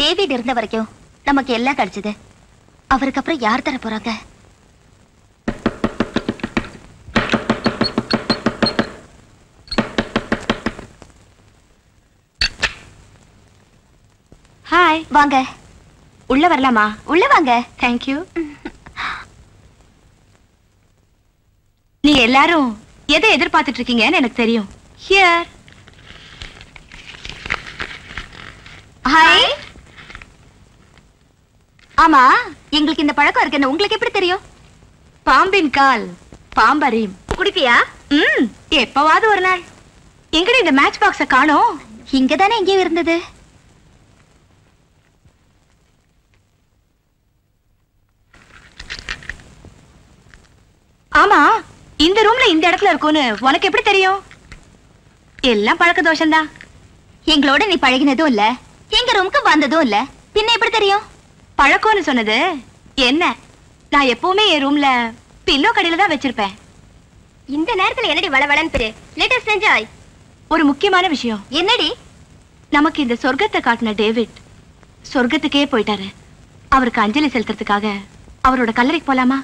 David இருந்த வரைக்கும் நமக்கு எல்லாம் கிடைச்சது. அவருக்கு அப்புறம் யார் தர போறாங்க? ஹாய், வாங்க. உள்ள வரலாமா? உள்ள வாங்க. Thank you. நீ எல்லாரும் எதை எதிர்பார்த்துட்டு இருக்கீங்கன்னு எனக்கு தெரியும். ஹியர். ஹாய். ஆமா, எங்களுக்கு இந்த பழக்கம் இருக்குன்னு உங்களுக்கு எப்படி தெரியும்? பாம்பின் கால் பாம்பரியும். குடிப்பியா? எப்பவாவது ஒரு நாள். எங்கடி இந்த மேட்ச் பாக்ஸ காணோம்? இங்கதானே எங்கேயும் இருந்தது. ஆமா, இந்த ரூம்ல இந்த இடத்துல இருக்கும்னு உனக்கு எப்படி தெரியும்? எல்லாம் பழக்க தோஷம்தான். எங்களோட நீ பழகினதும் இல்ல, எங்க ரூமுக்கு வந்ததும் இல்ல, பின்ன எப்படி தெரியும்? பழக்கம்னு சொன்னது என்ன? நான் எப்பவுமே என் ரூம்ல பில்லோ கடையில தான் வச்சிருப்பேன். இந்த நேரத்துல என்னடி வளவளன்னு பேரு? Let us enjoy. ஒரு முக்கியமான விஷயம். என்னடி? நமக்கு இந்த சொர்க்கத்தை காட்டின டேவிட் சொர்க்கத்துக்கே போயிட்டாரு. அவருக்கு அஞ்சலி செலுத்துறதுக்காக அவரோட கல்லறைக்கு போலாமா?